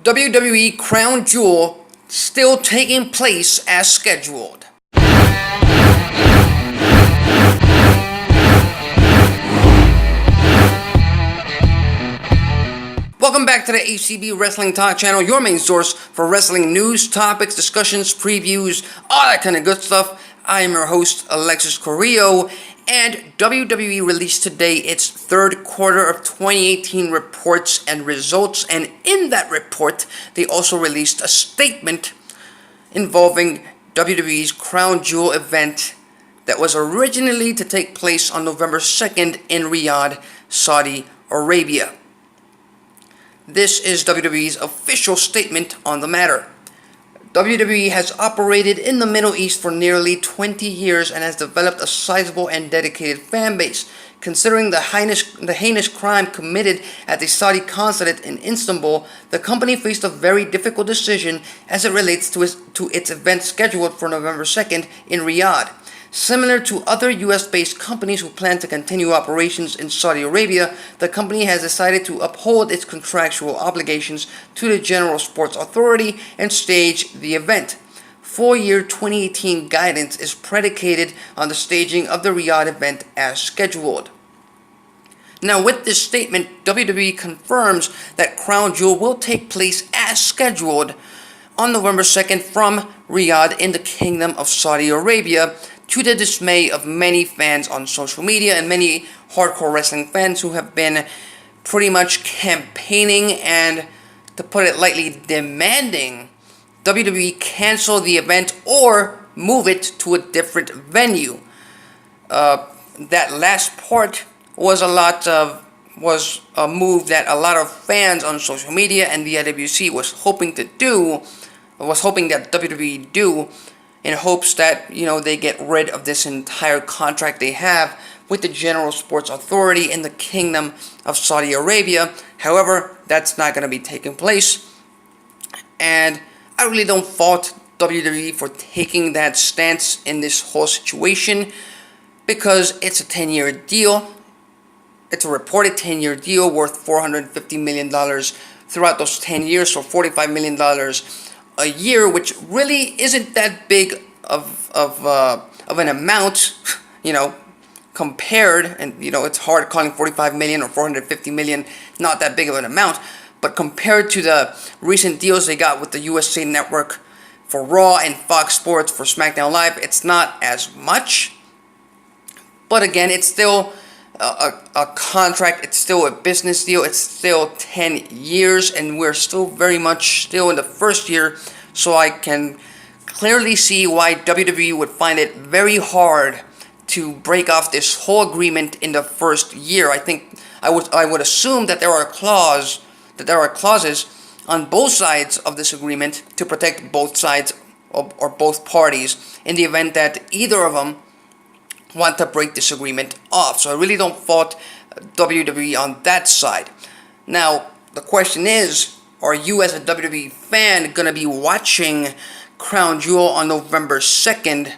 WWE Crown Jewel still taking place as scheduled. Welcome back to the ACB Wrestling Talk channel, your main source for wrestling news, topics, discussions, previews, all that kind of good stuff. I am your host, Alexis Carrillo, and WWE released today its third quarter of 2018 reports and results, and in that report, they also released a statement involving WWE's Crown Jewel event that was originally to take place on November 2nd in Riyadh, Saudi Arabia. This is WWE's official statement on the matter. WWE has operated in the Middle East for nearly 20 years and has developed a sizable and dedicated fan base. Considering the heinous crime committed at the Saudi consulate in Istanbul, the company faced a very difficult decision as it relates to its event scheduled for November 2nd in Riyadh. Similar to other US-based companies who plan to continue operations in Saudi Arabia, the company has decided to uphold its contractual obligations to the General Sports Authority and stage the event. Full year 2018 guidance is predicated on the staging of the Riyadh event as scheduled. Now, with this statement, WWE confirms that Crown Jewel will take place as scheduled on November 2nd from Riyadh in the Kingdom of Saudi Arabia, to the dismay of many fans on social media and many hardcore wrestling fans who have been pretty much campaigning and, to put it lightly, demanding WWE cancel the event or move it to a different venue. That last part was a move that a lot of fans on social media and the IWC was hoping that WWE do, in hopes that, they get rid of this entire contract they have with the General Sports Authority in the Kingdom of Saudi Arabia. However, that's not going to be taking place. And I really don't fault WWE for taking that stance in this whole situation, because it's a 10-year deal. It's a reported 10-year deal worth $450 million throughout those 10 years, so $45 million a year, which really isn't that big of an amount, compared, and it's hard calling 45 million or 450 million not that big of an amount, but compared to the recent deals they got with the USA Network for Raw and Fox Sports for SmackDown Live, it's not as much. But again, it's still a contract, it's still a business deal, it's still 10 years, and we're still very much still in the first year, so I can clearly see why WWE would find it very hard to break off this whole agreement in the first year. I think I would assume that there are clauses on both sides of this agreement to protect both sides or both parties in the event that either of them want to break this agreement off. So I really don't fault WWE on that side. Now, the question is, are you as a WWE fan going to be watching Crown Jewel on November 2nd?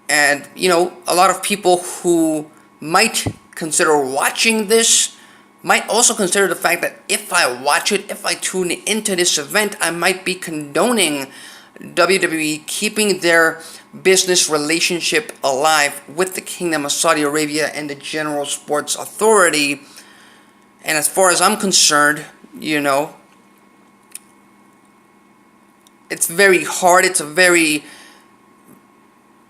And, a lot of people who might consider watching this might also consider the fact that if I watch it, if I tune into this event, I might be condoning WWE keeping their business relationship alive with the Kingdom of Saudi Arabia and the General Sports Authority. And as far as I'm concerned, it's very hard. It's a very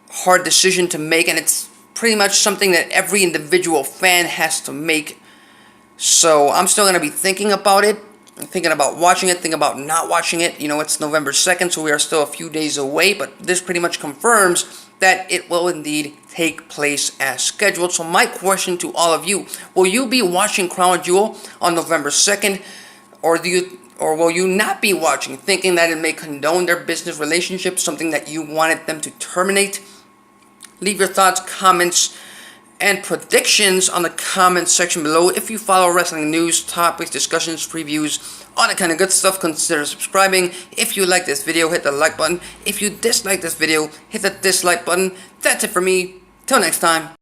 hard decision to make, and it's pretty much something that every individual fan has to make. So I'm still going to be thinking about it. I'm thinking about watching it, thinking about not watching it. It's November 2nd, so we are still a few days away, but this pretty much confirms that it will indeed take place as scheduled. So my question to all of you, will you be watching Crown Jewel on November 2nd, or will you not be watching, thinking that it may condone their business relationship, something that you wanted them to terminate? Leave your thoughts, comments, and predictions on the comment section below. If you follow wrestling news, topics, discussions, previews, all that kind of good stuff, consider subscribing. If you like this video, hit the like button. If you dislike this video, hit the dislike button. That's it for me. Till next time.